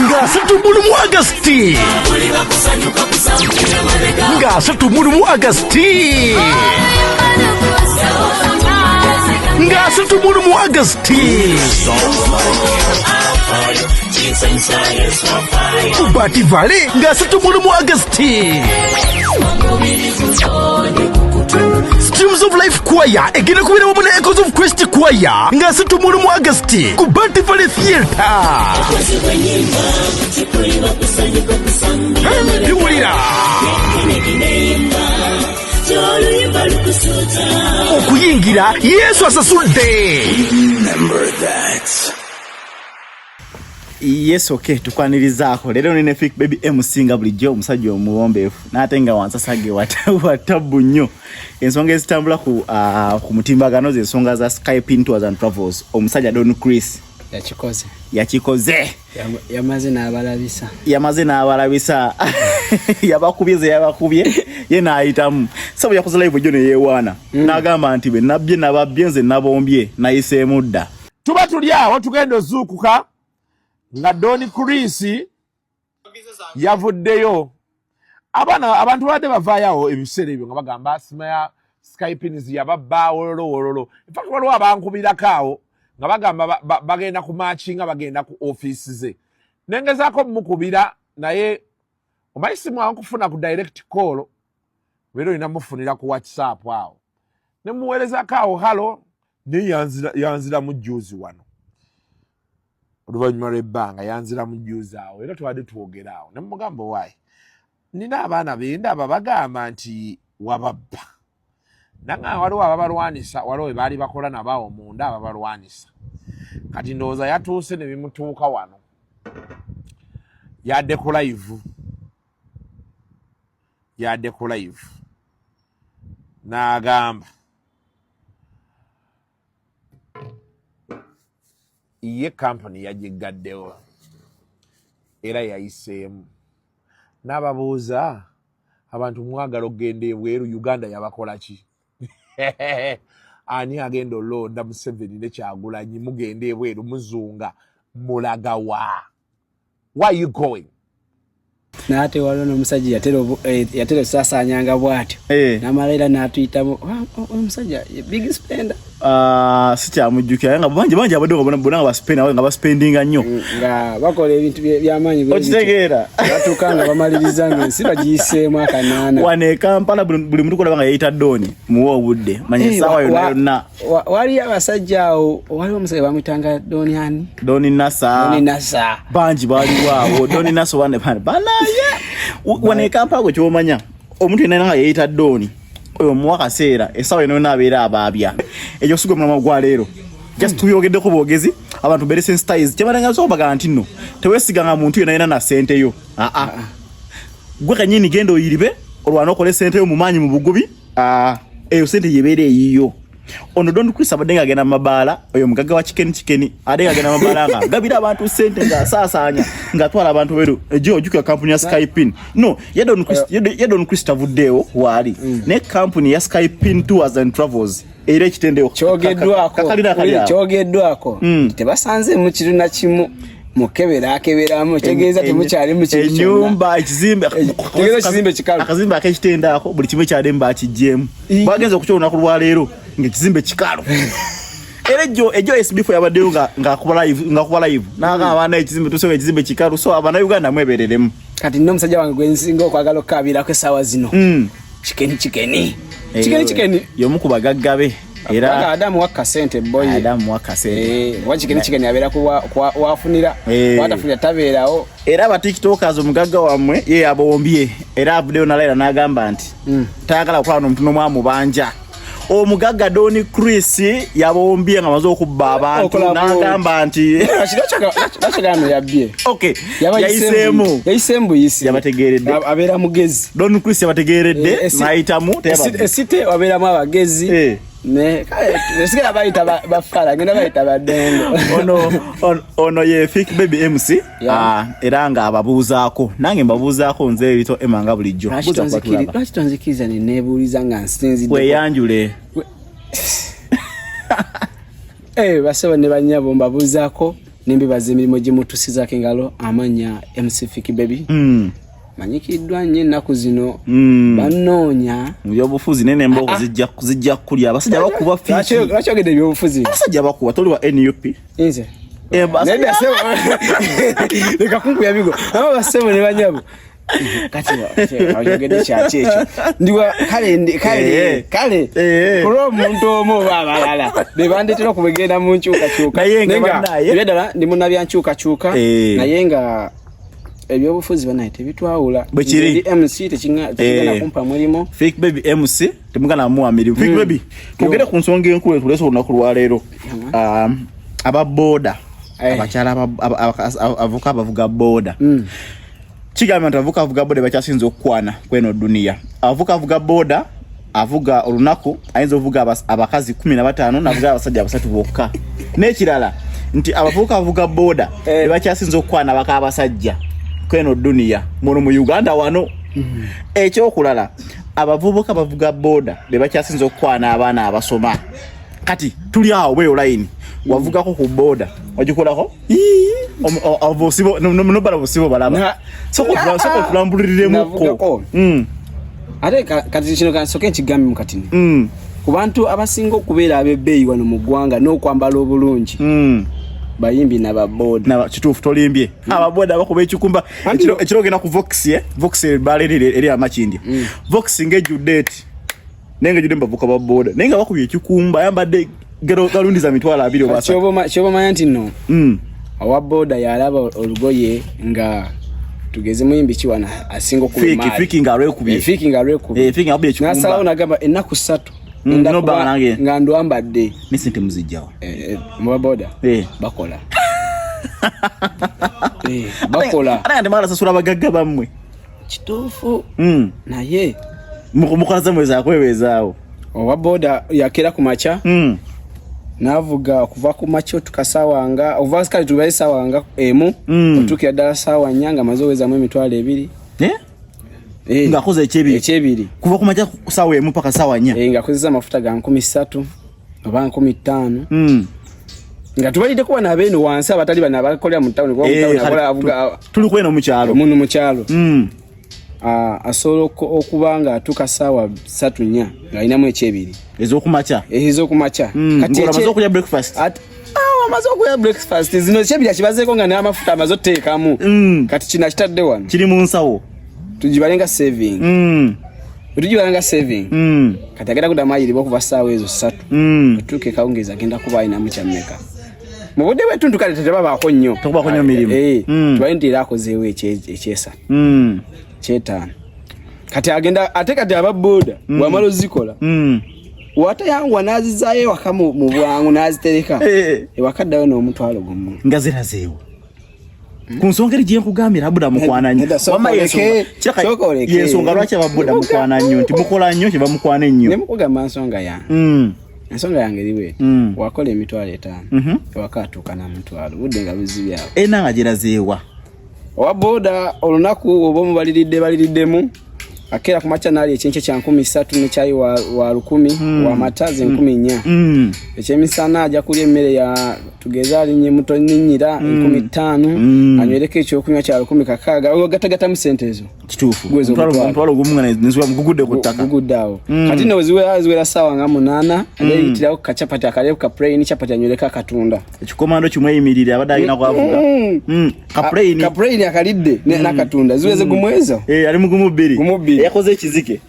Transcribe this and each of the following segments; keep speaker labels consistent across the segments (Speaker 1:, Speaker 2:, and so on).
Speaker 1: nga Satumbulu mu Agasti nga Satumbulu mu Agasti nga Satumbulu mu Agasti Kubati Vale nga Satumbulu mu Agasti Streams of Life Choir egenda kubira mu Echoes of Christ Choir nga Satumbulu mu Agasti Kubati Vale Theatre Biwulira okuyingira Yesu asasudde. Remember that.
Speaker 2: Yes, okay, tukwanirizaako. Lero nine Fik Baby MC nga bulijjo omusajja omuwombeefu. N'ate nga wansasage watabu nnyo. Ensonga ezitambula ku mutimbagano z'ensonga za Skype Tours and Travels. Omusajja Don Chris yakikoze. Yamaze n'abalabisa. Yabakubye ye n'ayitamu. Sabo yakoze live gyo ne yeewaana. N'agamba nti be nabbye nababbye nze nabombye nayiseemu dda.
Speaker 3: Tuba tuli awo tugenda ozuukuka nga Don Chris yavuddeyo. Abantu badde bavaayo ebiseera ebyo nga bagamba asima ya Skype yababba wololo. In fact waliwo abankubirako awo nga bagamba bagenda ku matchinga bagenda ku office ze. Nengezaako mukubira naye omayisi mwa nkufuna ku direct call wero inamufunira ku WhatsApp awo. Nemuweerezako awo halo ne yanzira mu juzi wano. Oluvannyuma lw'ebbanga yanzira mu juzi awo era tubadde twogera awo. Ne mugamba waayi nina abaana bendaba bagamba nti wababba. Nanga waliwo ababalwanisa waliwo we baali bakola nabaawo munda ababalwanisa. Kati ndowooza yatuuse ne bimutuuka wano. Yadde ku live. N'agamba ye company yagigaddewo era yayiseemu. N'ababuuza abantu mwagala okugenda ebweru Uganda yabakola ki? Ani agenda olonda Museveni ne Kyagulanyi mugenda ebweru muzunga mulaga wa? Why you going?
Speaker 4: N'ate waliwo n'omusajja yatera osasaanyanga bw'atyo. N'amalaira n'atuyitamu omusajja big spender.
Speaker 2: Sikyamujjukira nga bangi abadde bona nga baspenda nga baspendinga nnyo
Speaker 4: nga bakola ebintu by'amaanyi
Speaker 2: okitegeera
Speaker 4: batuuka nga bamaliriza ng'ensi bagiyiseemu akanaana.
Speaker 2: Wano e Kampala buli muntu kulaba nga yayita Doni muwa obudde manya essaawa yonna.
Speaker 4: Wali abasajja awo waliwo omusajja bamuyitanga Doni ani?
Speaker 2: Doni Nasa bangi baaliwo awo. Doni Nasa banaye wano e Kampala gwe kyomanya omuntu yenna nga yayita Doni oyo muwa kaseera essaawa yonna n'abeera abaabya. Ekyo sigwe mulama gwa leero just tuyogeddeko bwogezi abantu bere sensitize tebalanga so bagala nti nno tewesiganga muntu yena na sente yo gwe kanyini gendo oyiribe olwana okole sente yo mu maanyi mu bugubi eyo sente yebere yiyo ono Don Chris abadenga agenda mabaala oyo mugaga wa chicken adenga agenda mabaala nga gabira abantu sente nga saasanya nga twala abantu beru ejo ojuka company ya Skype no ye Don Chris tavuddeyo wali ne company ya Skype Tours and Travels era ekitendeo
Speaker 4: kyogeddwako tebasanze mu kiru na kimu mukeberamu tegeeza temukyali mu kiru
Speaker 2: nyumba ekizimbe
Speaker 4: kikalu
Speaker 2: akazimbe akekitendako buli kimu kyademba akijjemu bagenze okukyona ku lwaleero ng'ekizimbe kikalu era ejo SB4 yabaddeyo nga kuba live naga abaana ekizimbe tusobe ekizimbe kikalu so abana Uganda mwebereremu.
Speaker 4: Kati nno musajja wange gwensinga okwagala okukabirako essaawa zino chikeni
Speaker 2: yomu ku bagaggabe era
Speaker 4: Adamu wakasente boy wachikeni abeera wafunira watafunira tabeerawo
Speaker 2: era aba tiktokers omugagga wamwe ye abombye era abudeo nalaira n'agamba nti tayagala okukola n'omuntu n'omwamubanja. Omugagga Don Chris yabombye nga maze okubba abantu n'agamba nti
Speaker 4: nakigano yabbye yayiseemu yisi
Speaker 2: yabategeeredde
Speaker 4: abeera mugezi.
Speaker 2: Don Chris yabategeeredde n'ayitamu
Speaker 4: esite wabeeramu abagezi ne esigala bayita bafala ngenda bayita badengo
Speaker 2: ono ye Fik Baby MC era nga ababuuzaako nange mbabuuzaako nze ebito emanga bulijjo
Speaker 4: lwaki tonzikiriza neneebuuliza nga nsinzidde
Speaker 2: weyanjule
Speaker 4: basebo ne banyabo mbabuuzaako nimbibaza emirimu gye mutusizako engalo amanya MC Fiki Baby manyikiddwa nnyo ennaku zino banoonya
Speaker 2: ebyobufuzi nene emboko zijja kulya abasajja bakuba Fiki
Speaker 4: lwaki ogedde ebyobufuzi
Speaker 2: abasajja bakuba toli wa NUP
Speaker 4: nze leka kunkuya bigo abo basebo ne banyabo kati ogedde kyaki ekyo ndiwa kale kulo omuntu omu babalala bebandetera okubegenda mu nkyukakyuka naye ddala ndi munnabyankyukakyuka naye nga ebyobufuzi banaye tebitwawula
Speaker 2: bwekiri
Speaker 4: MC tekigana kumpa mulimo
Speaker 2: Fiki Baby MC temugana muwa mirimu Fiki Baby tugere ku nsonga enkulu etulese olunaku lwaleero ababoda abakyala abavuga boda kigamba nti avuga boda bakyasinza okukwana kweno duniya avuga boda avuga olunaku ayinza ovuga abakazi 15 navuga abasajja 3 bokka n'ekirala nti avuga boda bakyasinza okukwana abasajja kweno duniya muno mu Uganda wano ekyokulala abavubuka bavuga boda bakyasinza okukwana abaana abasoma kati tuli awo bwe online wavugako ku boda wagikolako obosibo no bala bosibo balaba soko tulambuliremu
Speaker 4: ate kati kino kansoke nkigambe mukatini ku bantu abasinga okubeera abebbeeyi wano mu ggwanga n'okwambala obulungi bayimbi n'ababoda
Speaker 2: kituufu tolimbye ababoda bakuba ekikumba ekiro genda ku Vox balerere eri amakindi Vox ngejudate nenga jude mbavuka baboda nenga bakubye ekikumba yambadde galundi za mitwala 2 obasa
Speaker 4: chobo manti no awa boda yalaba olugoye nga tugeze muyimbi kiwana asingo ku mali
Speaker 2: Fiki ngare kubye
Speaker 4: Fiki abye ekikumba nasalawo nagamba ennaku 3
Speaker 2: no balange
Speaker 4: nga ndo ambadde
Speaker 2: nisente muzijjawo
Speaker 4: mu boda bakola bakola
Speaker 2: ana ndi mara sasura bagagga bamwe
Speaker 4: kituufu naye
Speaker 2: mukoza mweza akwebezaawo
Speaker 4: owa boda yakera ku macha navuga kuva ku macho tukasawanga ovaskali tubayisawanga emu otukira ddala sawa nyanga mazoweza mu emitwalo 2
Speaker 2: ngakoze ekyebiri kuva ku macha sawa emu paka sawa nya
Speaker 4: ngakozesa amafuta ga 13 oba 15 nga tubalide kuba nabeno wansi abatali bana abakolera mu town kwa mutawuni avuga
Speaker 2: tuli kweno mu kyalo
Speaker 4: mundu mu kyalo asolo okubanga atuka sawa 3 nya nga inamu ekyebiri ezokumacha
Speaker 2: kati amazo kulya breakfast
Speaker 4: amazo kulya breakfast zino ekyebiri kibazeko nga n'amafuta amazo teekamu kati kina kitadde wano
Speaker 2: kiri mu nsawo
Speaker 4: tujibalenga saving kati agenda kuda mayiri bokuva sawa ezo 3 atuke kaongeza agenda kuba inamu kyameka mu budde bwetu ntukale tebabaako nnyo
Speaker 2: mirimu
Speaker 4: twayindira akozeewo ekyesa chetana kati agenda ate kati ababoda wamalo zikola wata yangu anazizaye wakamu mu bwangu nazitereka ewakaddayo n'omutwalo gumu
Speaker 2: ngazirazeewo ku nsongeri gye nkugambira abuda mukwana nnyo wama yensonga lwaki ababoda mukwana nnyo nti mukola nnyo kye bamukwana ennyo
Speaker 4: ne mukugamba nsonga yange ensonga yange liwe wakola emitwalo 5 ewakatuuka na mutwalo budde nga buzibyawo
Speaker 2: enanga girazeewa
Speaker 4: owa boda olunaku obomu baliriddemu akera ku macha nali ekyenche kya 13 ne chai wa 10 wa matazi 14 ekyemisana aja kulya emmere ya tugeza alinye muto nyinyira 15 anywereke ekyokunywa kya 10 kakaga ogatagata mu sentezo
Speaker 2: kituufu ntwalo gumunga nenzwa mugudde ku ttaka
Speaker 4: guguddawo kati no ziwera sawa nga 8 ayitirawo kachapati akalebu ka plain chapati anyweleka katunda
Speaker 2: ekikomando kimwe yimirire abadayina kwavuga ka
Speaker 4: plain akalidde na katunda ziweze gumwezo
Speaker 2: ali mugumu 2 yakoze ekizike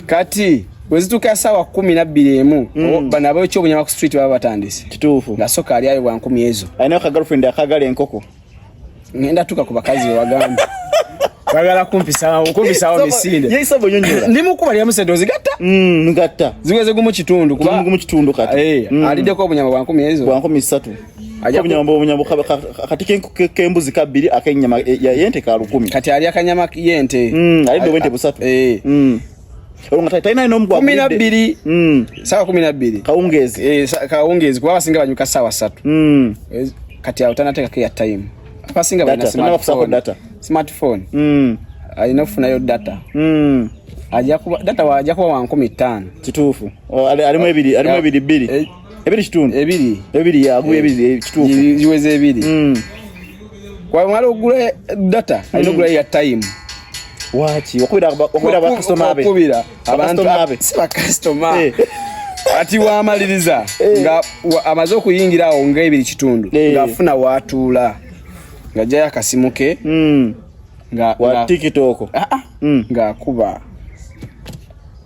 Speaker 4: kati wezituka sawa 12 bana byo chobunyama ku street baba batandise
Speaker 2: kituufu
Speaker 4: nga soka ali ayo bwa 10 ezo
Speaker 2: ayina ka girlfriend akagala enkoko
Speaker 4: ngenda tuka ku bakazi bagamba bagala kumpisa misinde
Speaker 2: yisabo nyonyola
Speaker 4: ndimu kuba lya musendo zigatta
Speaker 2: ngatta
Speaker 4: ziweze gumu kitundu kuba
Speaker 2: gumu kitundu kati
Speaker 4: alide ko obunyama bwa 10 ezo
Speaker 2: bwa 13 obunyama kati kembuzi kabiri akenyama yente ka 10
Speaker 4: kati ali akanyama yente
Speaker 2: alide wente busatu olunga taina ino mgwa
Speaker 4: 12 sawa 12 kaungezi kuba basinga banyuka sawa 3 kati autanateka kia time apasinga bana smartphone alina kufuna yo data data waja kuba 15
Speaker 2: kituufu alimu ebiri ebiri kitundu
Speaker 4: ebiri
Speaker 2: yaguye ebiri kituufu
Speaker 4: jiweze ebiri kwa mala ogula data ayino ogula ya time
Speaker 2: wachi wakubira ba customer be
Speaker 4: wakubira abantu si ba customer ati wamaliriza nga amaze okuyingirawo nga ebiri kitundu ngafuna watula nga jaya kasimuke nga
Speaker 2: wa TikTok
Speaker 4: nga kuba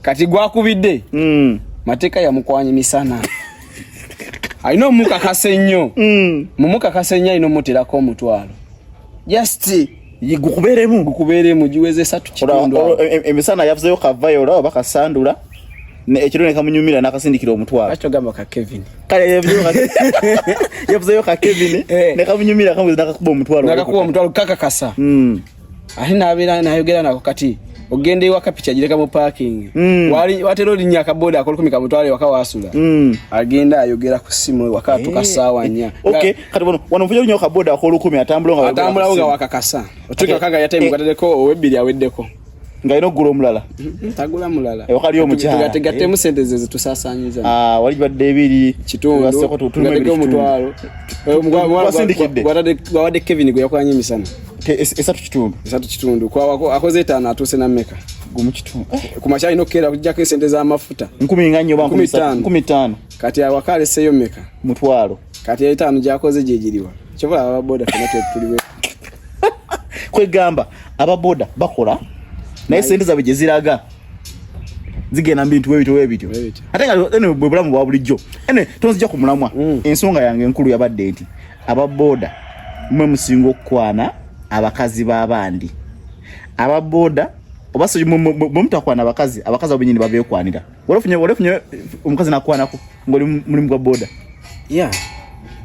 Speaker 4: kati gwakubidde mateka ya mukwanyi misana ayino muka kasenyo mumuka kasenya ino mutirako omutwalo just gukuberemu jiweze 3 kitundu
Speaker 2: emisana yavuzeyo kavayo ola bakasandula ne ekirone kamunyumira nakasindikira omutwalo
Speaker 4: acho gamba ka Kevin
Speaker 2: kale yavuzeyo ka Kevin ne kamunyumira kamwe nakakuba omutwalo
Speaker 4: kaka kasa ahina abira nayogera nako kati ogende wakapicha jireka mu parking wali watero linya kaboda akolukumika mutwale wakawasula agenda ayogera ku simu wakatuka sawa nya
Speaker 2: okay kati wanovuja linya kaboda akolukumi atambula
Speaker 4: nga wakakasa otuka kanga ya time gateko owebiri aweddeko
Speaker 2: ngaino gulo mulala
Speaker 4: tagula mulala
Speaker 2: wakali omucha
Speaker 4: tugategate mu sente ze tusasanyiza
Speaker 2: wali badde ebiri
Speaker 4: kitundu
Speaker 2: gaseko tutulume
Speaker 4: omutwalo wade Kevin gwe yakwanye misana
Speaker 2: esatu
Speaker 4: kitundu kwa akoze 5 atuse na meka
Speaker 2: gumu kitundu
Speaker 4: kumacha inokera kujja ke sente za mafuta
Speaker 2: 10 nganyo ba 15
Speaker 4: kati awakale seyo meka
Speaker 2: mutwalo
Speaker 4: kati ya 5 jakoze jejiriwa chobola ababoda kanate tuliwe
Speaker 2: kwegamba ababoda bakola naye sente zabe jeziraga zigena mbintu webito atenga ene bwebulamu bwa bulijjo ene tonzija ku mulamwa ensonga yange enkulu yabadde enti ababoda mwe musingo kwana abakazi babandi ababoda obaso mutakwana abakazi abenyini babekwanira walefunye omukazi nakwanako ngoli mulimu gwa boda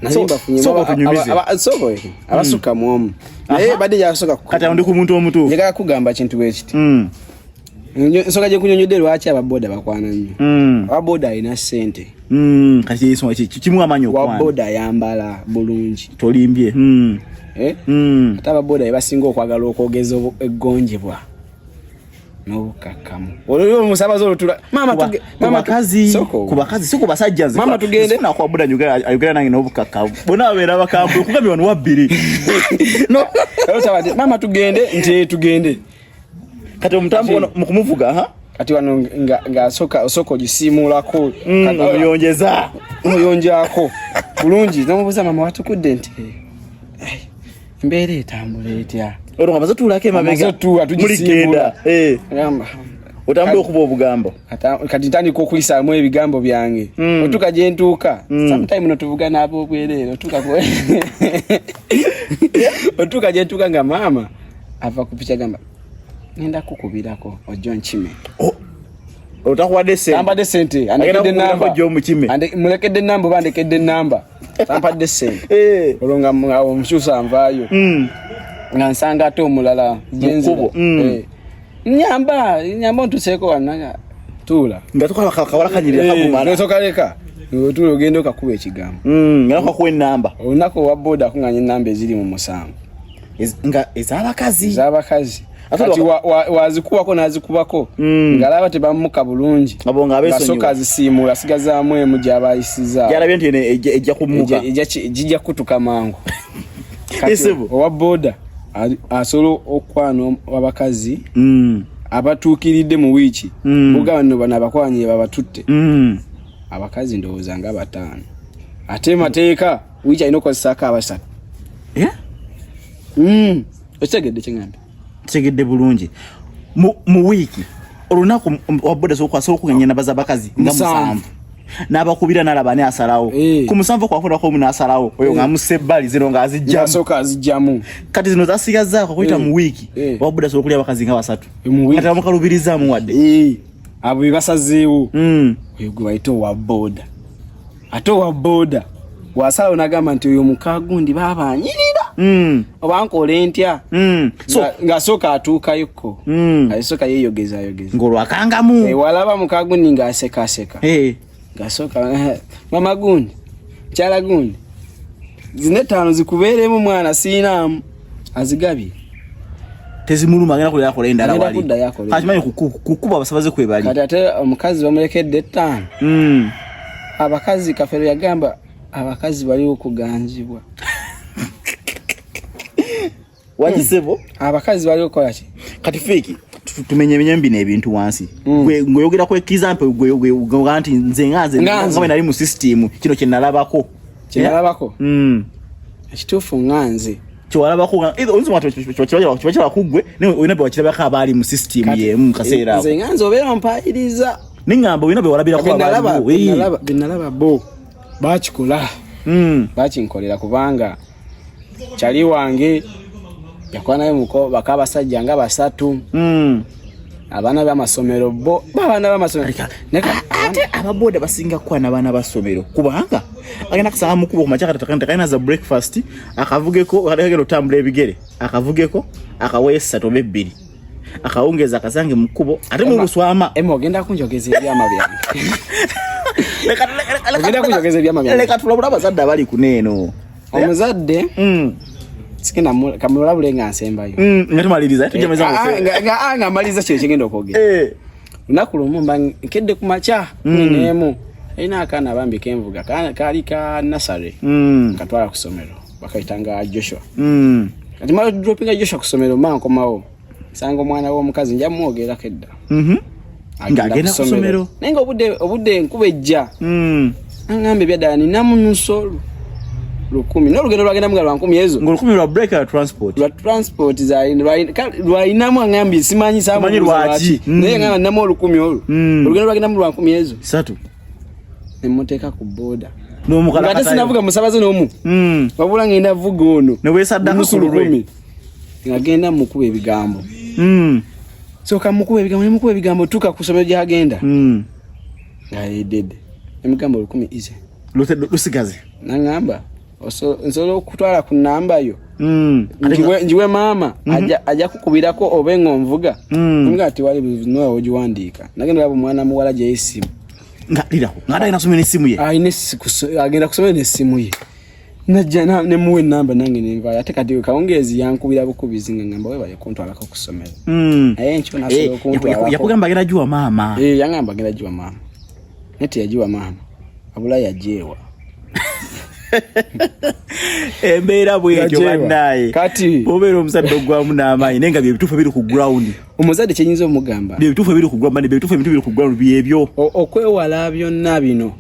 Speaker 4: nazimba funye abasuka muomu naye badde yasoka
Speaker 2: kata ndi ku muntu omutu
Speaker 4: yega kugamba kintu bwekiti nsonga je kunyonyodde lwaki ababoda bakwana nnyo ababoda ina sente
Speaker 2: kati yisonga kimu amanyo okwana
Speaker 4: ababoda yambala bulungi
Speaker 2: tolimbye
Speaker 4: ate ababoda ebasinga okwagala okwogeza eggonjebwa n'obukakamu olwo musabaza olutula mama
Speaker 2: kazi siko basajja nze
Speaker 4: mama tugende
Speaker 2: na kwa boda ayogera nange n'obukakamu bona abera bakambu kugambi wano wabbiri
Speaker 4: no tabati mama tugende
Speaker 2: kati omutambo mukumuvuga kati
Speaker 4: wano nga soko gisimulako
Speaker 2: kati oyonjako
Speaker 4: bulungi nomubuza mama watukudde nti mbeere etambula etya
Speaker 2: olwo amaze tulake mabega mulikenda
Speaker 4: ngamba
Speaker 2: otambula okuba obugambo
Speaker 4: kati ntandika okuyisaamu ebigambo byange otuka gye ntuuka sometime no tuvuga n'abo obwereero otuka gye ntuuka nga maama ava ku picha gamba nenda kukubirako ojo nkime
Speaker 2: otakuwadde sente
Speaker 4: ampadde sente andekedde namba
Speaker 2: ojo mukime
Speaker 4: mulekedde namba bandekedde namba ampadde sente olwo nga omukyusa nvaayo nga nsanga ate omulala jenzibo nyamba ntuseeko wanaga tuula
Speaker 2: nga tukawala kanyirira kagumana
Speaker 4: tokaleka tuula ogenda okakuba ekigambo
Speaker 2: nga kakuwa ennamba
Speaker 4: olunaku owa boda akunganya ennamba eziri mu 7
Speaker 2: nga ez'abakazi
Speaker 4: kati wazikubako nazikubako ngalaba tebamuka bulungi ngasoka azisiimula asigazaamu emu gyabayisiza
Speaker 2: gyalabye nti ejja kumuka
Speaker 4: jijja kutuka mangu owa boda asobola okwana abakazi abatuukiridde mu wiiki bugano bano abakwanye babatutte abakazi ndowooza nga 5 ate mateeka wiiki alina okukozesaako abasatu okitegedde kyeŋŋambe
Speaker 2: tegedde bulungi mu wiki olunaku waboda sokwasa okuganya nabaza bakazi nga 7 n'abakubira n'alabane asalawo ku 7 kwafunako omu n'asalawo oyo nga musebbali zino nga
Speaker 4: azijjamu
Speaker 2: kati zino zasigazaako kuyita mu wiki waboda sokulya abakazi nga 3 kati bamukalubirizaamu wadde
Speaker 4: abo bebasazeewo oyo gwe bayita owaboda ate owaboda wasalawo nagamba nti oyo mukagundi babanyirira obankola entya ng'asooka atuukayoko asooka yeeyogeza
Speaker 2: ng'olwakangamu
Speaker 4: walaba mukagundi ng'aseka ng'asooka mama gundi kyala gundi zino 5 zikubeeremu mwana siinaamu azigabye
Speaker 2: tezimuluma agenda kulera akola endala wali kati manyi kukuba abasabaze kwebali
Speaker 4: kati ate omukazi bamulekedde 5 abakazi Kafero yagamba abakazi bali okuganjibwa
Speaker 2: Wajisebo
Speaker 4: abakazi bali okola ki
Speaker 2: kati fake tumenye mbine ebintu wansi ngoyogera ko example gwe ganti nze ngabe nali mu system kino kye nalabako
Speaker 4: ekitufu nganze
Speaker 2: kyalabako onzi watu kyabakira kugwe ne oyinabe wakirabaka abali mu system ye mu kaseera
Speaker 4: nze nganze obera mpairiza
Speaker 2: ningamba oyinabe walabira ko abali
Speaker 4: binalaba bo bakikola bakinkolera kubanga kyali wange yakwana yemuko bakabasajja nga basatu abana b'amasomero bo bana b'amasomero
Speaker 2: ate ababoda basinga kwana bana basomero kubanga agenda kusanga mukubo kumachaka takana za breakfast akavugeko akagero tambula ebigere akavugeko akawesa tobe bbiri akaongeza akazange mukubo ate mu buswama
Speaker 4: ogenda kunjogeza ebyama byange ogenda kunjogeza ebyama byange
Speaker 2: leka tulabula bazadde abali kuneno
Speaker 4: omuzadde sikina kamula bulenga nsembayo
Speaker 2: ngatumaliriza tujameza
Speaker 4: nga maliza kye kigenda okogera unakulumu mba nkedde kumacha nemu ina akana bambi kenvuga kali ka nasare katwala kusomero bakaitanga Joshua kati mara droppinga Joshua kusomero manko mawo sango mwana wo mukazi nja mwogera kedda
Speaker 2: ngagenda kusomero
Speaker 4: nenga obudde nkubejja ngambe byadani namunusolu 10 n'olugendo lwagenda mugalo 10 ezo
Speaker 2: ngo 10 lwa break ya transport
Speaker 4: za lwainamu ngambi simanyi sabu
Speaker 2: lwaki
Speaker 4: naye ngamba namu 10 olu olugendo lwagenda mu 10 ezo
Speaker 2: 3
Speaker 4: nemoteka ku boda
Speaker 2: no mukala
Speaker 4: ngate sinavuga musabaze nomu wabula ngenda vuga ono
Speaker 2: ne wesadda ku
Speaker 4: 10 ngagenda mukuba ebigambo so kamukuba ebigambo tuka kusomero gyagenda ngayedede emigambo 10 ize
Speaker 2: lusigaze
Speaker 4: nangamba nsolo kutwala ku namba yo njiwe mama aja kukubirako obengo mvuga ngati wali no ojiwandika nagenda abo mwana muwala je isimu
Speaker 2: ngada inasomera isimu ye
Speaker 4: agenda kusomera isimu ye najja ne muwe namba nange nimva ate kati kaongezi yankubira bukubizinga ngamba we bali kontwala ko kusomera ncho nasolo kontwala
Speaker 2: yakugamba genda juwa mama
Speaker 4: yangamba genda juwa mama neti yajuwa mama abula yajewa
Speaker 2: embeera bwejo bandaye
Speaker 4: kati
Speaker 2: obero omusadde ogwamu n'amaanyi nenga bye bitufu biri ku ground
Speaker 4: omuzadde kyenyinza omugamba
Speaker 2: bye bitufu biri ku ground bye bitufu ebintu biri ku ground byebyo
Speaker 4: okwewala byonna bino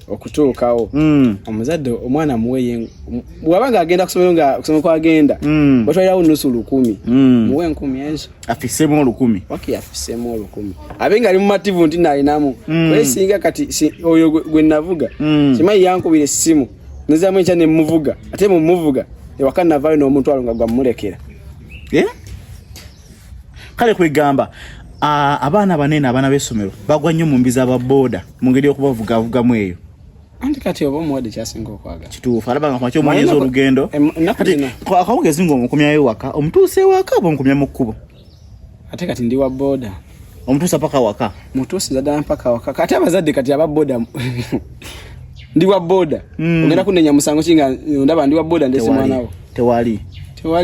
Speaker 4: okutuukawo omuzadde omwana muweye bwabanga agenda kusomera kwa agenda batwalirawo nusu 10 muwe 10 ezo
Speaker 2: afisemo 10
Speaker 4: waki afisemo 10 abenga ali mu mativu nti nalinamu kwesinga kati oyo gwe navuga kimayi yankubire simu nizamu nchane muvuga ate mu muvuga ewakana navale n'omuntu alonga gwa mulekera
Speaker 2: kale kwegamba abaana banene abaana b'essomero bagwa nnyo mu mbiza ababoda mu ngeri okubavugavuga mu eyo
Speaker 4: anti kati obo mwade kyasinga okwaga
Speaker 2: kituufu alaba nga kwacho omwanyiza olugendo akawugezi ng'omukumyayo waka omutuuse waka oba omukumya mu kkubo
Speaker 4: ate kati ndi wa boda
Speaker 2: omutuusa paka waka
Speaker 4: mutuusi zadala mpaka waka kati abazadde kati ababoda ndi wa boda ogenda kunenya musango kinga ndaba ndi wa boda ndese mwana wo tewali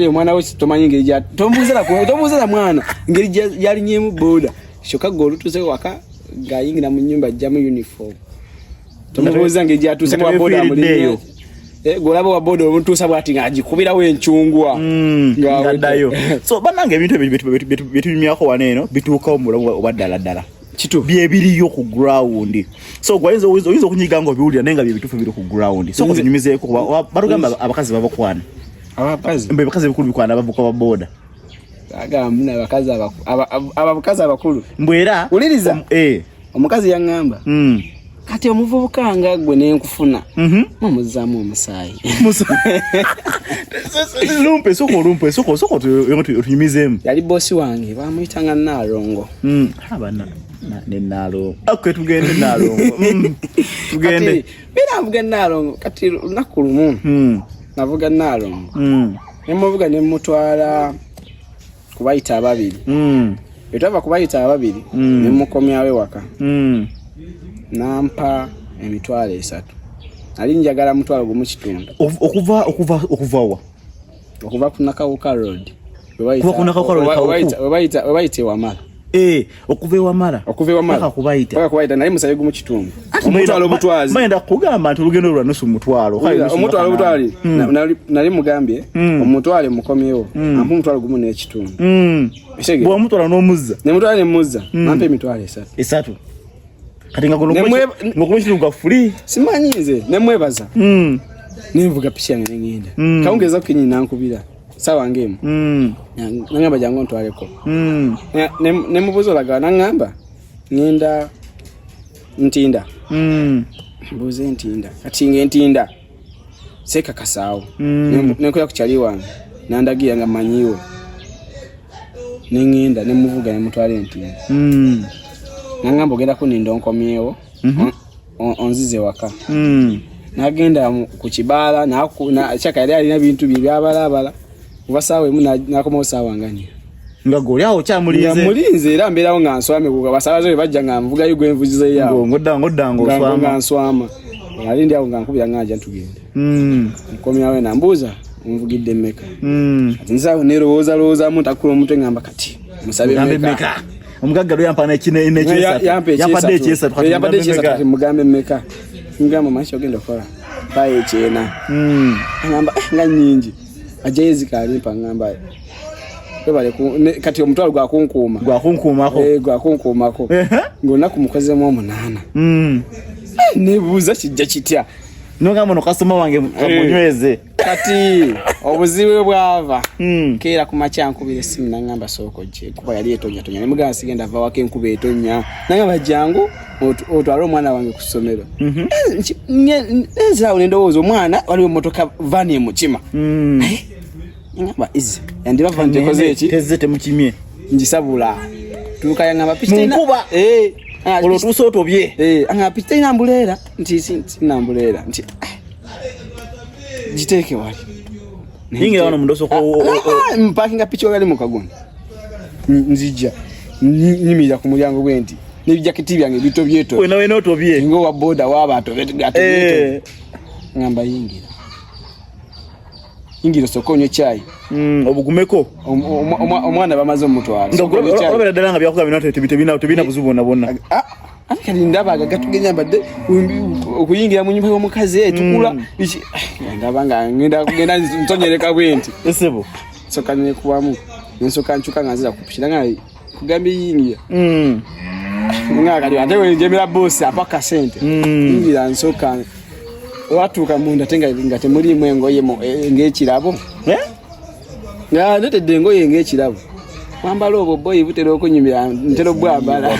Speaker 4: omwana wo tomanyi ngeri gya tombuzira mwana ngeri yali nyemu boda shoka golu tuze waka gayingira mu nyumba jamu uniform tomubuza ngeri gya tuze kwa boda muliyo golabo wa boda omuntu bwati ngajikubira we enchungwa
Speaker 2: ngadayo so banange ebintu bitumyako waneno bituuka omulamu obaddala kitu byebiriyo ku ground so gwayenza oyizo kunyiga ngo biwulira nenga bitufu biri ku ground so ko zinyumizeeko kuba barugamba abakazi babakwana
Speaker 4: abapazi
Speaker 2: mbe bakazi bikulu bikwana bavuka baboda
Speaker 4: aga muna abakazi abakazi abakulu
Speaker 2: mbwera
Speaker 4: uliriza omukazi yangamba kati omuvubuka nga gwe nenkufuna mumuzamu omusayi
Speaker 2: lumpe soko tunyumizemu
Speaker 4: yali bosi wange bamuyitanga Nalongo
Speaker 2: abana ne Nalongo akwe tugende Nalongo tugende
Speaker 4: bira mvuga Nalongo kati nakulumu navuga Nalongo nemuvuga nemutwala kubayita ababiri etava kubayita ababiri nemukomyawe waka nampa emitwalo 3 ali njagala mutwalo gumu kitundu
Speaker 2: okuva
Speaker 4: ku Nakawuka road
Speaker 2: webayita
Speaker 4: wamala
Speaker 2: okuva ewamala paka
Speaker 4: kubayita naye musabe gumu kitundu omutwalo obutwazi
Speaker 2: mayenda kugamba nti olugendo lwa nusu mutwalo
Speaker 4: omutwalo obutwali nali mugambye omutwale mukomyewo ampa omutwalo gumu n'ekitundu
Speaker 2: bwa mutwala n'omuzza
Speaker 4: ne mutwala ne muzza ampa emitwalo esatu
Speaker 2: kati nga ngokuba ekitundu nga free
Speaker 4: simanyi nze ne mwebaza nenvuga piki yange nengenda kawungeza kukinyini nankubira sawa ngemu nangamba jangu ntwaleko ne mubuzo olaga nangamba ngenda ntinda mbuze ntinda kati ngentinda seka kasaawo nenkoya kukyali wange nandagira nga manyiwo nengenda nemuvuga nemutwale ntinda nangamba ogenda kuninda onkomyewo onzize waka nagenda ku kibala na chaka yali alina bintu byabalabala ubasawe nakoma osawa ngani
Speaker 2: nga goli awo
Speaker 4: mulinze era mberawo nga nswame kuga basabaze bajja nga mvuga yugo envuzize yawo
Speaker 2: ngoddango
Speaker 4: nswama ali ndi awo nga nkubira nganja ntugende nkomyawe nambuza mvugidde mmeka ati nzawo nerowooza muntu akula omutwe ngamba kati musabe mmeka
Speaker 2: omugagga yampa
Speaker 4: yampadde ekyesatu mugambe mmeka ngamba maisha ogenda kola baye chena ngamba nga nyingi ajezi kalimpa ngamba bale kati omutwalo gwa kunkumako ngona kumukoze mu 8 nebuza kijja kitya
Speaker 2: nogamba no customer wange amunyweze
Speaker 4: kati obuziwe bwava kera kumacha nkubire simu nangamba soko je kuba yali etonya nemugamba sigenda va wake nkube etonya nangamba jangu otwalo mwana wange kusomero nza unendowozo mwana wali motoka vani muchima ngamba izi yandiba vante kozechi
Speaker 2: tezete mukimye
Speaker 4: njisabula tuka yangamba pistena
Speaker 2: nkuba olo tusoto bye
Speaker 4: anga pistena mbulera nti nambulera nti jiteke wali
Speaker 2: ningira wana mundoso ko
Speaker 4: mpakinga picho gali mukagoni nzija nyimira ku mulyango gwenti n'ebijaketi byange bito byeto
Speaker 2: wena otobye
Speaker 4: ngo wa boda waba gato ngamba ingira sokonyo chai
Speaker 2: obugumeko
Speaker 4: omwana bamaze omutwala
Speaker 2: ndogobera dalanga byakuga binato tebina buzubona bonna
Speaker 4: akali ndaba gatugenya mbadde okuyingira mu nyumba y'omukazi tukula iki ndabanga ngenda ntonyereka bwenti
Speaker 2: esebo
Speaker 4: sokane kubamu nsoka nchuka ngazira kupishira ngai kugambi yingira ngakali atewe njemera boss apaka sente ingira nsoka watu kamunda tenga ngate muri mwengo yemo ngekirabo ya ndete dengo yengekirabo kwambala obo boy butero okunyumira ntero bwabala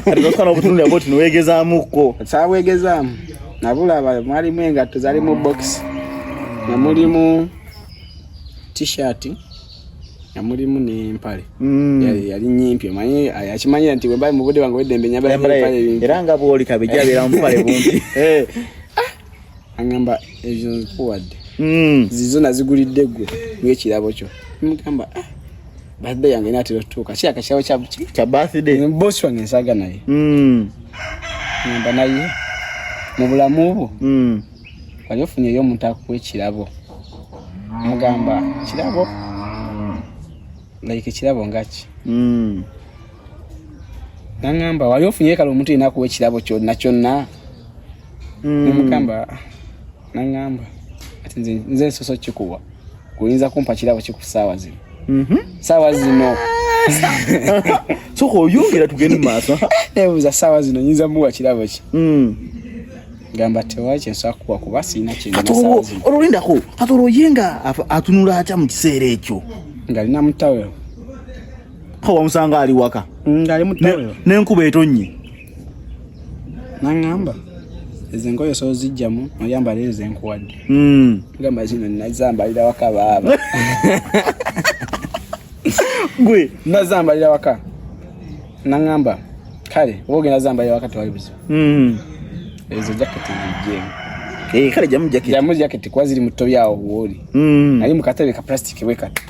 Speaker 2: atokana obutundu yaboti nowegezamuko
Speaker 4: sawegezamu nabula mwali mwenga tuzali mu box na mulimu t-shirt na mulimu ne mpale yali nyimpi manyi akimanyira nti webaye mu bude wange wedembe nyaba mpale
Speaker 2: eranga boli kabijabira mpale bundi
Speaker 4: angamba ejo kuwadde zizo nazigulidde gwe ngekirabo kyo mugamba birthday yange natiro tuka kya kashawo cha
Speaker 2: birthday
Speaker 4: boss wange nsaga naye ngamba naye mu bulamu bwo waliofunye yo mutaka kwekirabo mugamba kirabo like kirabo ngachi nangamba waliofunye kalo omuntu ina kuwe kirabo kyonna mugamba nangamba ati nze soso kikuwa kuyinza kumpa kirabo kikusawa zino sawa zino
Speaker 2: soko oyongera tugende maaso
Speaker 4: ebuza sawa zino nyinza muwa kirabo ki gamba tewache nsakuwa kubasi ina kintu sawa zino
Speaker 2: olindako atoro yenga atunula acha mu kiseera ekyo
Speaker 4: ngali na mutawe
Speaker 2: hawa musanga ali waka
Speaker 4: ngali mutawe
Speaker 2: nenkuba etonnye
Speaker 4: nangamba ezengoyo so zijjamu oyamba leze enkuwadde ngamba zino nazambalira waka baba
Speaker 2: gwe
Speaker 4: nazambalira waka nangamba kale oboge nazambalira waka twali bizo ezo jacket nje
Speaker 2: kale jamu
Speaker 4: jacket kwa ziri muto byawo woli ali mukatebe ka plastic wekata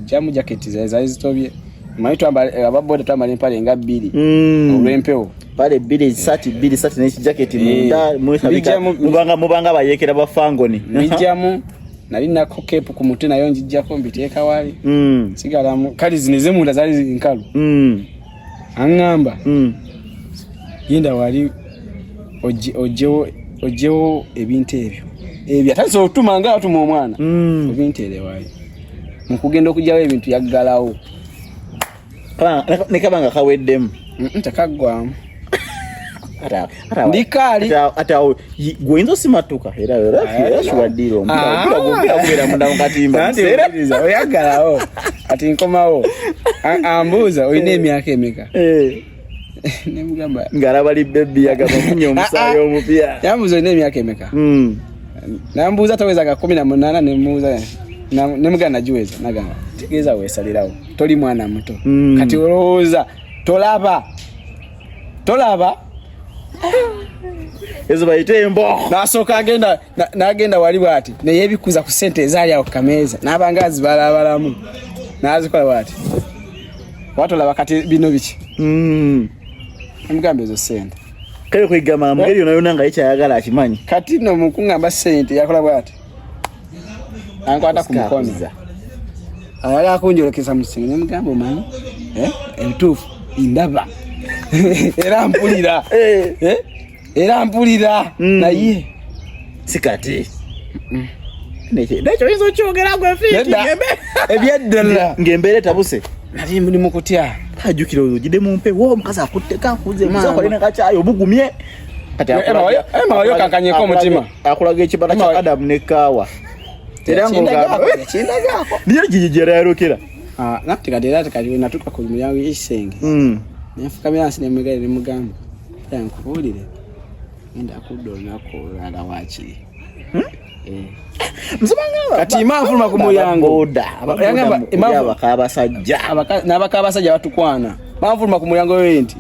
Speaker 4: jamu jacket za zitobye maito ababoda twambale mpale nga 2 olwempewo
Speaker 2: pale 2 sati ne jacket munda mwesabika mubanga bayekera bafangoni
Speaker 4: mijamu nali nako kepu ku mutwe nayo njijjako mbiteeka wali sigala kali zinize munda zali nkalu angamba yenda wali ojewo ebintu ebyo atazo otumanga atuma omwana ebintu wali mukugenda okujawo ebintu yaggalawo
Speaker 2: nekabanga kaweddemu
Speaker 4: takagwamu ndikali
Speaker 2: ata gwoyinza osimatuka era shiwadiro omugira munda mukatimba
Speaker 4: oyagalawo ati nkomawo ambuuza olina emyaka emeka nemugamba
Speaker 2: ngalabali bebi yagamba munye omusaayi omupya
Speaker 4: yambuuza olina emyaka emeka nambuuza tawezaga 18 nemuuza nemugamba nagiweza nagamba tegeeza weesalirawo toli mwana muto kati olowooza tolaba
Speaker 2: ezo bayite embo
Speaker 4: nasooka nagenda wali bwati neyebikuza ku sente ezaali awo kameeza n'abanga azibalabalamu nazikola bwati watolaba kati bino biki emugamba ezo sente
Speaker 2: kale kwegamba mugeri yona nga yekyayagala akimanyi
Speaker 4: kati no mukungamba sente yakola bwati ankwata ku mukono ayagala kunjolekeza mu singa nemugamba omanyi ebituufu indaba era mpulira naye
Speaker 2: sikati nekyo yinza okyogera gwe fiti
Speaker 4: ebyeddala
Speaker 2: ng'embeera etabuse
Speaker 4: nali ndi mu kutya
Speaker 2: ajjukira ojide mu mpe wo omukazi akutteka akuze muzakolena kacyayo obugumye kati
Speaker 4: wali okankanyeko omutima
Speaker 2: akulaga ekibala kya Adamu ne Kaawa era ng'ogamba niyo gijijera yarokera
Speaker 4: nati kati era natuka ku mulyango y'ekisenge nefukamira nsi nemugale nemugamba yankubulire ngenda kudonako ala wakiri kati manfuluma ku mulyango n'abakabasajja batukwana manfuluma ku mulyango yo enti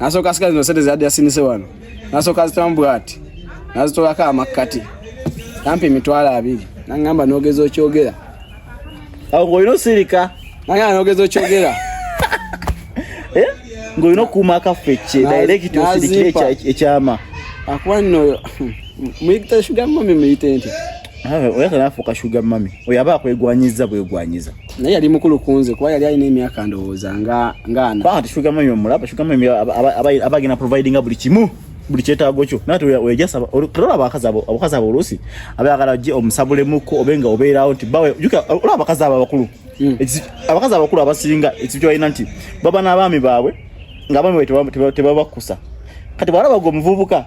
Speaker 4: nasooka sikazi no sente zadde asinise wano nasooka zitambwati nazitolako amakati nampa emitwalo 2 nangamba nogeza okyogera
Speaker 2: awo ng'olina osirika
Speaker 4: nangamba nogeza okyogera
Speaker 2: ng'olina okuuma akaffe direct osirikire ekyama
Speaker 4: akuba nno muyita sugar mami muyite nti
Speaker 2: oyagala afuuka sugar mami oyo aba akwegwanyiza bwegwanyiza
Speaker 4: naye yali mukulu kunze kuba yali alina emyaka ndowooza ngaana
Speaker 2: ati sugar mami omulaba sugar mami aba agenda providinga buli kimu buli kyetaago kyo nati wejasaba olaba abakazi abo oluusi abayagala gye omusabulemuko obenga obeerawo nti bawe olaba abakazi abo abakulu abakazi abakulu abasinga ekyo kyalina nti baba n'abaami baabwe ng'abaami bawe tebabakusa kati bwalaba gwe omuvubuka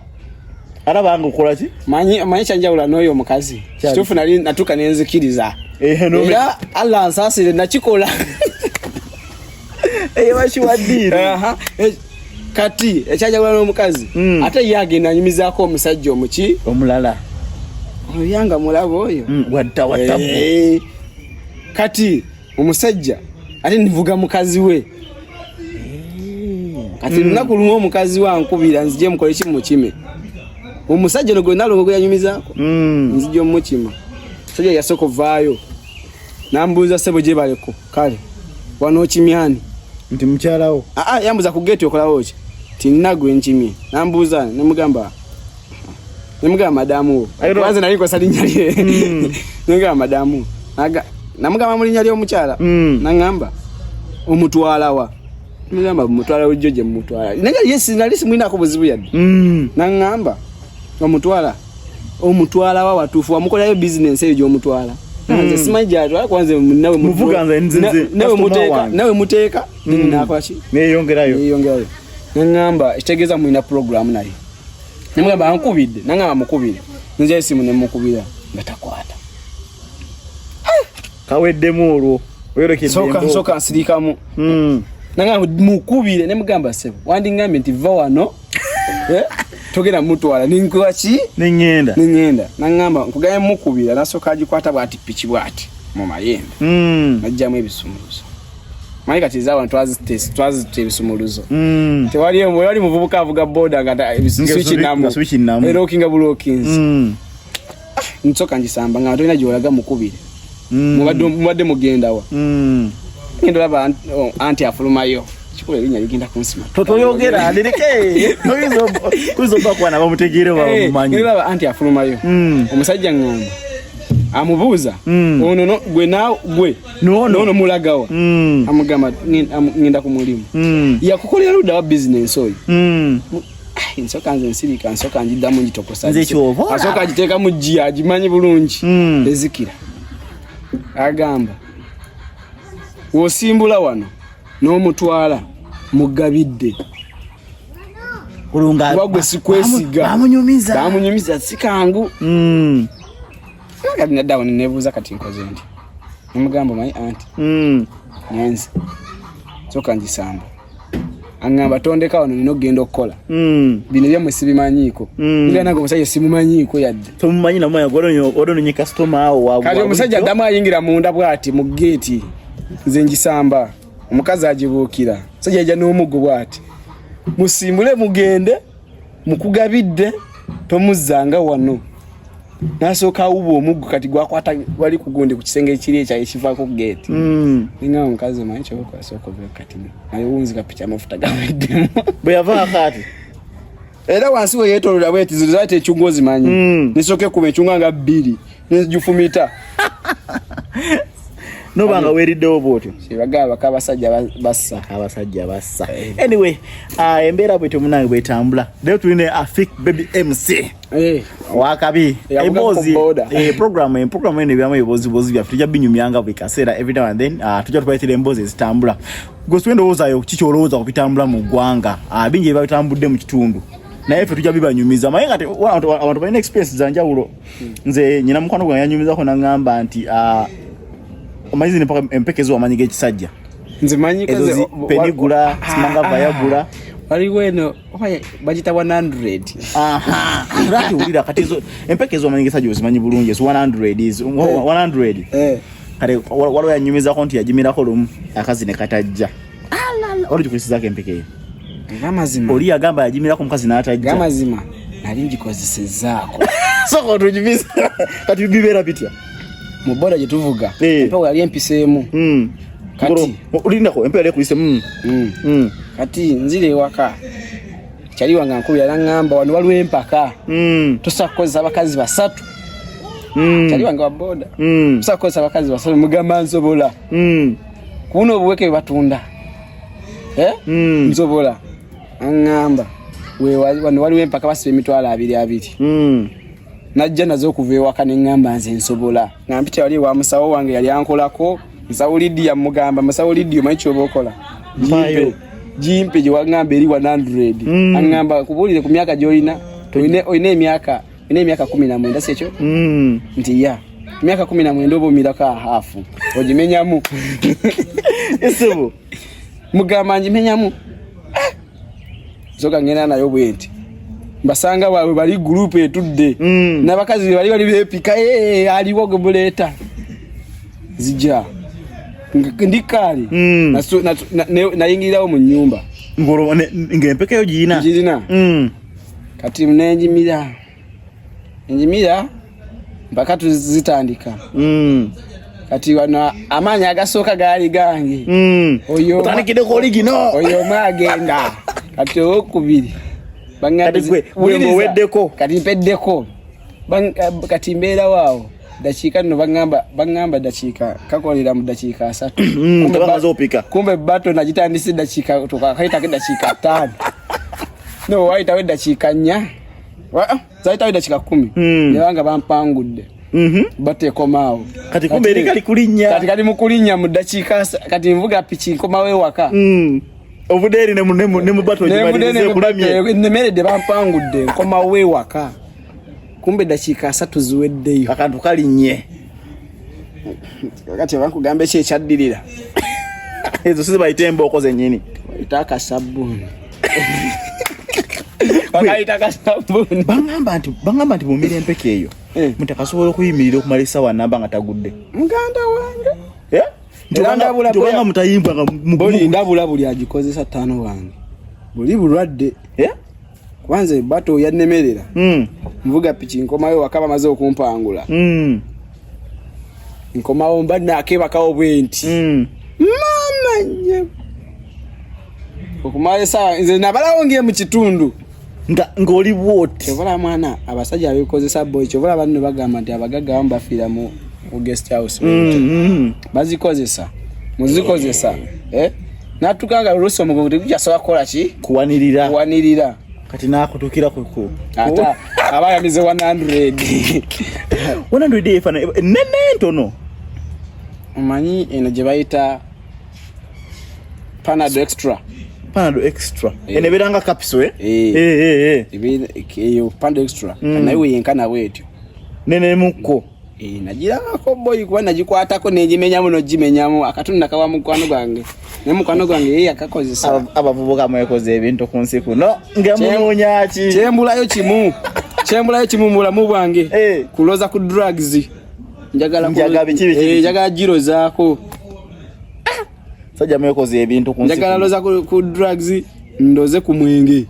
Speaker 2: arabanga okola ki
Speaker 4: manyi kyanjawula n'oyo omukazi kituufu nali natuka nenzikiriza era Allah nsaasire nakikola
Speaker 2: bakiwaddiira
Speaker 4: kati ekyanjawula n'omukazi ate ye agenda anyumizaako omusajja omuki
Speaker 2: omulala
Speaker 4: oyanga mulaba oyo
Speaker 2: watta
Speaker 4: kati omusajja ate nivuga mukazi we kati lunaku lumu omukazi wankubira nzije mukole ki mukime omusajja no gonalo ngo yanyumizaako nzije mukima sajja yasoko vaayo nambuuza sebo gye baleko kale wano kimyani
Speaker 2: nti mukyalawo
Speaker 4: yambuza ku gate okolawo ki tinagwe nkimye nambuuza nemugamba madamu kwanza nali kwa salinya lye nemugamba madamu namugamba mulinya lye omukyala nangamba omutwalawa nemugamba mutwala ujjo gye mutwala nanga yes nali simwina ko buzibu yadde nangamba omutwala wa watufu amukolayo business eyo gy'omutwala nze simanyi atwala kwanza nawe
Speaker 2: muvuga nze
Speaker 4: nawe muteeka nakola ki neyongerayo nangamba kitegeeza mulina program naye nemugamba ankubidde nangamba mukubire nze esimu nemukubira nga takwata
Speaker 2: kaweddemu olwo
Speaker 4: soka nsirikamu nangamba mukubire nemugamba sebo wandingambye nti va wano togera mutwala ninkola ki ningenda nangamba nkugaya mukubira nasoka agikwata bwati pichi bwati mu mayembe najjamu ebisumuluzo manyi kati z'abantu twazite ebisumuluzo tewali muvubuka avuga boda nga ebiswitch namu erokinga bulokins nsoka ngisamba nga tolina gyolaga mukubire mubadde mugendawa ngendo laba anti afulumayo chikule linya ligenda kunsima
Speaker 2: toyogera ndireke kuzo bakwana bamutegere bamumanyi
Speaker 4: laba anti afulumayo omusajja ngomba amubuuza ono no gwe nawe gwe no mulagawa amugamba ngenda ku mulimu yakukolera ludda wa business oyo nsoka nze nsirika nsoka njiddamu njitokosa asoka agiteeka mu jja agimanyi bulungi ezikira agamba wosimbula wano n'omutwala mugabidde wagwe sikwesiga bamunyumiza sikangu kati naddawo nebuuza kati nkoze ndi namugamba mayi anti nyenzi soka ngisamba angamba tondeka wano nino genda okukola bino byamwe sibimanyiiko nga nange omusajja simumanyiiko yadde
Speaker 2: tomumanyi namwe odononye customer awo wabu
Speaker 4: kati omusajja addamu ayingira munda bw'ati mu geeti nze ngisamba omukazi agibuukira omusajja ajja n'omuggo bw'ati musimbule mugende mukugabidde tomuzzanga wano nasooka awuba omuggo kati gwakwata wali kugundi ku kisenge ekiri ekyayo ekivaako ku geeti ninga omukazi omanyi kyokwasooka obeera kati naye wunzika picha amafuta gaweddemu
Speaker 2: bwe yavaa kati
Speaker 4: era wansi we yeetolola bweti zirate ekyungu ozimanyi nisooke kuba ekyunga nga 2 nizigifumita
Speaker 2: nobanga weeriddewo bwotyo
Speaker 4: bagamba abasajja
Speaker 2: bassa anyway embeera bwe temunange bwetambula leo tuline Afik Baby MC wakabi program ene byamu ebibozibozi byaffe tujja binyumyanga buli kaseera every now and then tujja tubaletera emboozi ezitambula gwe siwendowoozayo kiki olowooza kubitambula mu ggwanga bingi ebiba bitambudde mu kitundu naye ffe tujja bibanyumiza maye ngati abantu balina experience za njawulo nze nyina mukwano gwange yanyumizako naŋŋamba nti omanyizi empekezo wamanyi g'ekisajja
Speaker 4: nze manyi
Speaker 2: kaze penigula simanga vayagula
Speaker 4: waliwo eno bagita 100
Speaker 2: rati ulira kati zo empekezo wamanyi g'ekisajja ozimanyi bulungi 100 is 100 kale waliwo yanyumizako nti yajimirako lumu akazi ne katajja wali gikulisizako empekeyo
Speaker 4: amazima
Speaker 2: oli yagamba yajimirako omukazi n'atajja
Speaker 4: amazima nali ngikozesezzaako
Speaker 2: soko tujimiza kati bibeera bitya
Speaker 4: muboda je tuvuga mpaka yali empiseemu kati
Speaker 2: ulinako empera yali kulisemu
Speaker 4: kati nzire waka kyali wanga nkulu yalangamba wano waliwo empaka tusakoza abakazi basatu kyali wanga wa boda tusakoza abakazi basatu mugamba nsobola kuno obuweke batunda nsobola angamba wano waliwo empaka basibe emitwalo 2 najja nazo okuva ewaka neŋŋamba nze nsobola nampita wali wa musawo wange yali ankolako musawo Lidia mugamba musawo Lidia omanyi kyoba okola jimpe gye waŋŋamba eri 100 aŋŋamba kubuulire ku myaka gy'olina olina emyaka 19 si ekyo nti ya emyaka 19 oba omirako hafu ogimenyamu
Speaker 2: esebo
Speaker 4: mugamba ngimenyamu zoka ngenda nayo bwenti basanga bawe bali group etudde nabakazi bali bepika aliwo gobuleta zijja ndikali nayingirawo mu nyumba
Speaker 2: ngoro ngempekeyo jina
Speaker 4: kati mnenjimira mpaka tuzitandika kati wana amanya agasoka gali gange
Speaker 2: oyo utandikide ko ligino
Speaker 4: oyo magenda kati okubiri
Speaker 2: bangadwe weddeko
Speaker 4: kati mpeddeko kati mbeera waawo dakika no bangamba dakika kakolera mu dakika 3
Speaker 2: tabazo opika
Speaker 4: kumbe bato najitandise dakika tukakaita dakika 5 no waita we dakika 4 zaita we dakika 10 yabanga bampangudde bate komao
Speaker 2: kati kumbe erikali kulinya
Speaker 4: kati mukulinya mu dakika kati mvuga pichi komawe waka
Speaker 2: obuderi ne mubato jimalize kulamye
Speaker 4: nemere de bampangudde koma we waka kumbe dakika 3 ziweddeyo
Speaker 2: akantu kalinye
Speaker 4: kati bankugamba kye kyaddirira
Speaker 2: ezo size bayitembo okoze nyini
Speaker 4: itaka sabuni bakaitaka sabuni
Speaker 2: bangamba nti mumire empeke eyo mutakasobola okuyimirira okumalisa wanamba nga tagudde
Speaker 4: muganda wange
Speaker 2: Ndabula mutayimbwa nga
Speaker 4: boli ndabula buli agikozesa 5 wange buli bulwadde kwanza bato yannemerera mvuga pichi nkomayo wakaba maze okumpangula nkomawo mbadde akeba kawo bwenti mama nye okumaye saa nze nabalawo ngiye mu kitundu
Speaker 2: ngoli bwoti
Speaker 4: chovola mwana abasajja abikozesa boy chovola banne bagamba nti abagaga bambafira mu guest house bazikozesa muzikozesa natukanga luso mugongo tekujasobola kukola ki kuwanirira
Speaker 2: kati nakutukira ku
Speaker 4: ata abayamize
Speaker 2: 100 efana nene ntono
Speaker 4: omanyi eno gye bayita Panado extra
Speaker 2: eneberanga capsule
Speaker 4: eyo Panado extra nayo yenkana bwetyo
Speaker 2: nene muko
Speaker 4: najirako boy kuba nagikwatako nejimenyamu nojimenyamu akatunda kawa mukwano gwange ne mukwano gwange yeye akakozesa
Speaker 2: abavubuka mwekoze ebintu kunsi kuno ngamunyaki chembulayo kimu mulamu bwange kuloza ku drugs njagala jiro zako sajja mwekoze ebintu kunsi
Speaker 4: njagala loza ku drugs ndoze ku mwenge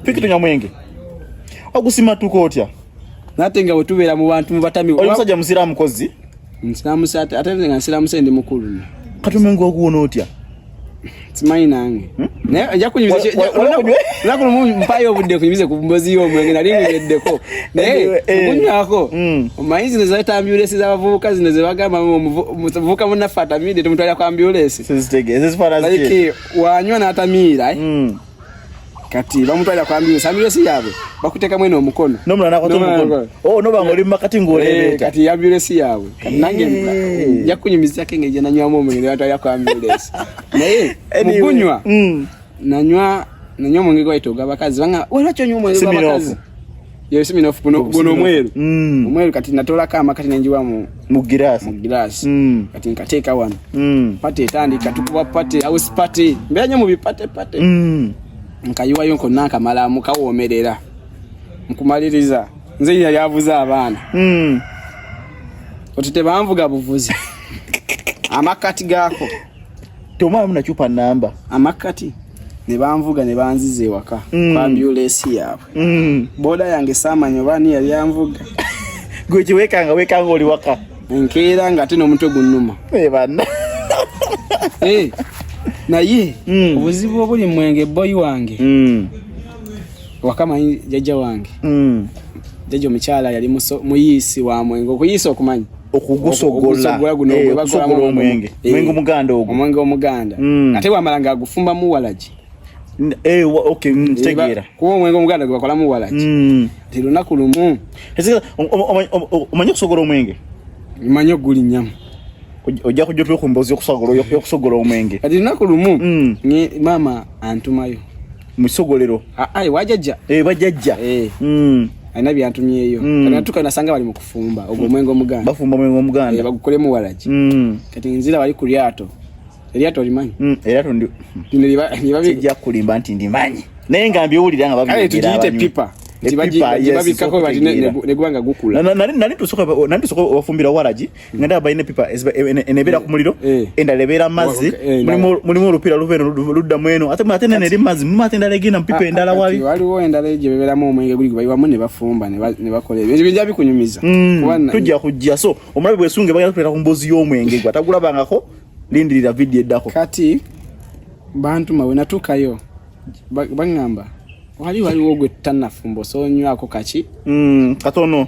Speaker 2: pikitunya mwenge ogusima tukotya
Speaker 4: natenga wetubera mu bantu mubatami
Speaker 2: omusajja musiramu kozi
Speaker 4: musiramu sate atenga musiramu sende mukulu
Speaker 2: katumengo okuona otya
Speaker 4: simanyi nange naye ajja kunyimiza nakulu mpayo obudde kunyimiza ku mbozi y'omwenge nali ngeddeko naye kunywako omanyizi ne zayita ambulance z'abavubuka zino ze bagamba omuvubuka munaffe atamidde tumutwalira ku ambulance like wanywa n'atamiira kati bamutwalira ku ambulance yaabwe bakuteka mwene omukono
Speaker 2: nomulana ko omukono noba ngoli makati ngolebeta
Speaker 4: kati ambulance yaabwe kati nange njja kunyumiza kenge je nanywamu omwenge batwalira ku ambulance naye mukunywa nanywa omwenge gwaitoga abakazi banga walacho nywa omwenge gw'abakazi yesu minofu buno omweru kati natola kama kati nenjiwa mu glass kati nkateeka wano pate etandika tukuba pate house party mbera nyo mu bipate nkayiwa yonko nankamala mukawomerera nkumaliriza nze yali avuza abaana otite banvuga buvuzi amakati gako
Speaker 2: tomwa muna chupa namba
Speaker 4: amakati ne banvuga ne banzize waka kwa ambulance yaabwe boda yange samanyo bani yali yanvuga
Speaker 2: gwe wekanga oli waka
Speaker 4: nkeera nga tino omutwe gunnuma
Speaker 2: bana
Speaker 4: naye obuzibu obuli mwenge boy wange wakama jajja wange jajja omukyala yali muyisi wa mwenge okuyisa okumanyi
Speaker 2: okugusogola
Speaker 4: guno
Speaker 2: bagula omwenge
Speaker 4: omwenge omuganda ate wamalanga agufumba mu walaji
Speaker 2: okay ntegeera
Speaker 4: kuba omwenge omuganda gwe bakola mu walaji tilunaku lumu
Speaker 2: omanyi okusogola omwenge
Speaker 4: manyi oguli nyamu
Speaker 2: ojja kujja tukumbozi okusogola omwenge
Speaker 4: kati lunaku lumu mama antumayo
Speaker 2: musogolero
Speaker 4: wajajja
Speaker 2: bajajja
Speaker 4: alina byantumyeyo natuka nasanga bali mu kufumba ogwo omwenge omuganda
Speaker 2: bafumba omwenge omuganda
Speaker 4: bagukolemu walaji kati nzira bali ku lyato eryato limanyi
Speaker 2: eryato kijja kulimba nti ndimanyi naye nga mbyowulira nga
Speaker 4: tugiyite pipa babikako bati negwanga gukula
Speaker 2: nali tusoka bafumbira walaji ngenda bayine pipa enebera ku muliro endala ebeera mazzi mulimu olupira luveeno ludda mweno ate nene eri mazzi mumate endala egenda mupipa endala
Speaker 4: waliwo endala gye bebeeramu omwenge guli bayiwamu ne bafumba ne bakola ebyo bijja bikunyumiza
Speaker 2: tujja kujja so omulabe bwesunge bagenda kuleeta ku mbozi y'omwenge gwe atagulabangako lindirira vidiyo eddako
Speaker 4: kati bantuma we natuukayo baŋŋamba waliwo gwe tannafumba osonywako kaki
Speaker 2: katono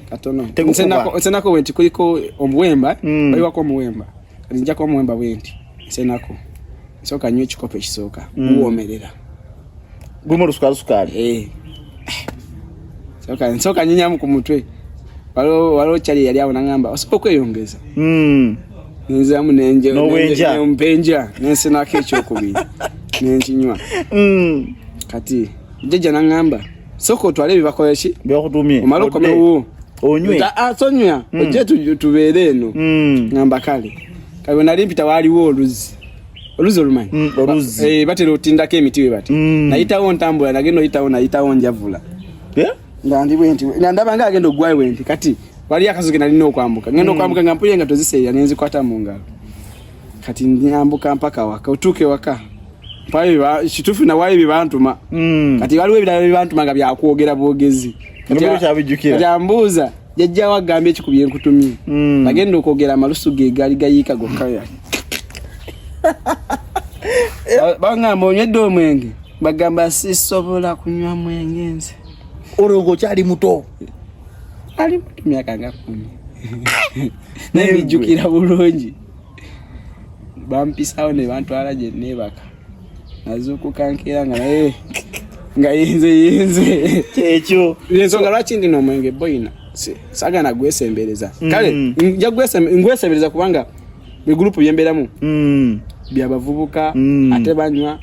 Speaker 4: nsenako wenti kuliko omuwemba baliwako omuwemba njako omuwemba bwenti nsenako nsooka nywa ekikopo ekisooka guwomerera
Speaker 2: gulimu olusukaali
Speaker 4: nsooka nyinyamu ku mutwe waliwo kyali yali awo naŋŋamba osobola okweyongeza nenziramu nempenja nensenako ekyokubiri nenkinywa kati jajja naŋŋamba sooka otwale ebibakola ki
Speaker 2: byakutumye
Speaker 4: omala okomewo
Speaker 2: onywe
Speaker 4: sonywa ojje tubeere eno ŋŋamba kale kale nali mpita waaliwo oluzi olumanyi batera otindako emiti we bati nayitawo ntambula nagenda nayitawo njavula nga ndi bwenti nga ndaba nga agenda ogwayo bwenti kati wali akasoke nalina okwambuka ngenda okwambuka nga mpulira nga toziseera nenzikwata mu ngalo kati nyambuka mpaka waka otuuke waka mpayo kituufu nawayo bibantuma kati waliwo ebirala bibantuma nga byakwogera bwogezi kati ambuuza jajja wagambye ekikubye enkutumye bagenda okwogera amalusu ge gaali gayiika gokka bagamba onywedde omwenge bagamba sisobola kunywa mwenge nze
Speaker 2: Orongo chali muto.
Speaker 4: Ali muto myaka nga 10. Nebijukira bulungi. Bampisawo ne bantwala gye nebaka. Nazukukankira nga yenze.
Speaker 2: Ekyo.
Speaker 4: Ensonga lwaki ndi n'omwenge boyina. Sagana gwesembereza. Kale nja ngwesembereza kubanga mu group byemberamu. Byabavubuka ate banywa.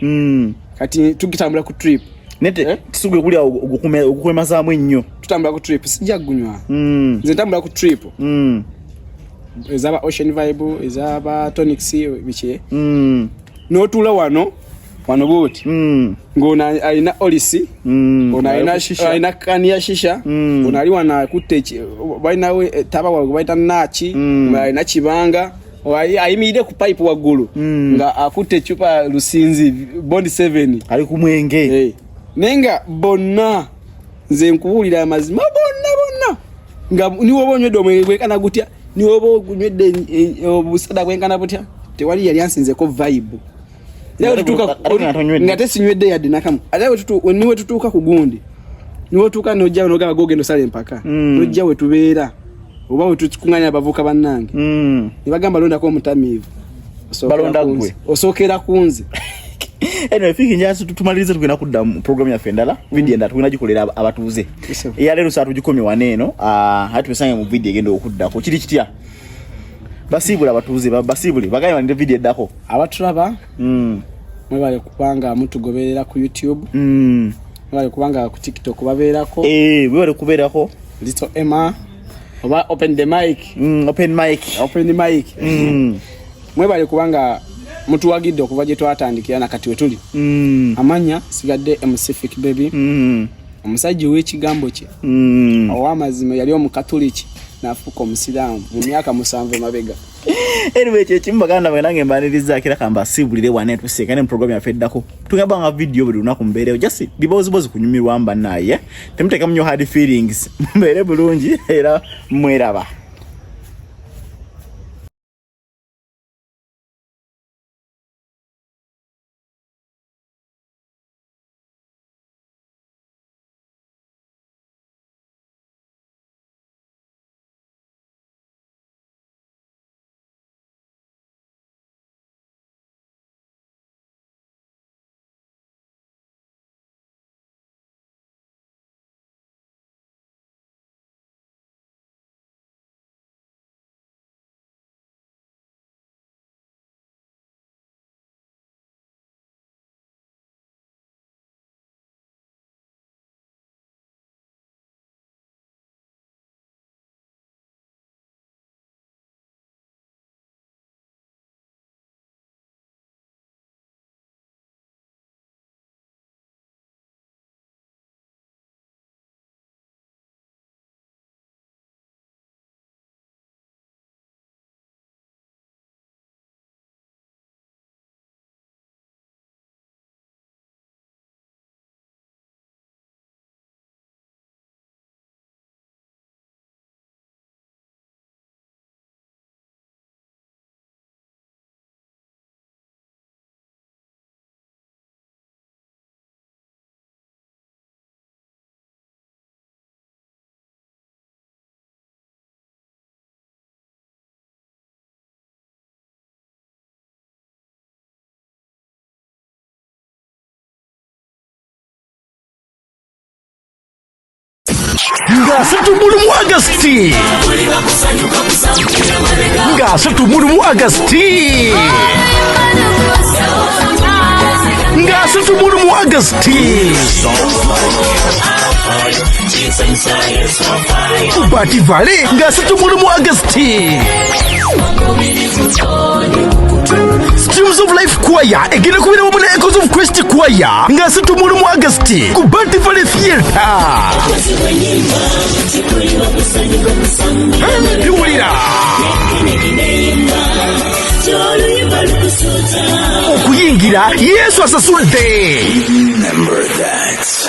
Speaker 4: Kati tugitambula ku trip.
Speaker 2: Nete tisugwe kuli okukwemazaamu ennyo.
Speaker 4: Tutambula ku trip sijja gunywa. Nze ntambula ku trip. Ezaba Ocean Vibe, ezaba Tonic Sea biche. N'otuula wano buti. Ng'ona alina olisi. Ona alina shisha. Alina kani ya shisha. Ona ali wana kutte balina we taba wa baita nachi. Alina kibanga. Ayimide ku pipe waggulu. Nga akutte chupa Lusinzi Bond 7.
Speaker 2: Ali ku mwenge.
Speaker 4: Nenga bonna nze nkuwulira amazima bonna. Nga niwo bonywedde omwenge kana gutya. Niwo bonywedde obusada bwenkana butya. Tewali yali ansinzeko vibe. Leo tutuka ngate sinywedde yadde nakamu. Ate niwe tutuka ku gundi. Niwe tutuka nojja nogaba gogendo sale mpaka. Nojja we tubeera. Oba we tukunganya abavuka bannange. Nibagamba londa ko mutamivu.
Speaker 2: Balonda gwe.
Speaker 4: Osokera kunze.
Speaker 2: Anyway, fiki nyasu tutumalize tugenda kudda program ya Fendala. Video enda tugenda gikolera abatuuze. Ya lero saa tugikomye waneeno. Hati tusange mu video egenda okudda ko kiri kitya. Basibula abatuuze basibule bagaya wande video eddako.
Speaker 4: Abatulaba mwebale kubanga mutugoberera ku YouTube. Mwebale kubanga ku TikTok babeerako.
Speaker 2: Mwebale kubeerako.
Speaker 4: Little Emma. Oba open the mic.
Speaker 2: Open the mic.
Speaker 4: Mwebale kubanga mutuwagidde okuva gye twatandikira na kati wetuli. Amanya sigadde Pacific baby. Omusajja w'ekigambo kye. Ow'amazima yali omukatoliki nafuka omusiraamu mu myaka 7 mabega.
Speaker 2: Anyway, chimbagana banange mbaniriza kira kamba sibulire wane tusekane mu program ya Feddako. Tugamba nga video buli lunaku mbereyo just bibozibozi kunyumirwa mba naye. Temuteka mnyo hard feelings. Mbere bulungi era mweraba.
Speaker 1: Ngasatu mu August. Ngasatu mu August. Ngasatu mu August. Bati Vale ngasatu mu August. Streams of Life Choir egenda kubira mu Echoes of Christ Choir ngasatu mu August ku Bati Vale Theatre. Yuwira okuyingira Yesu asasudde. Remember that.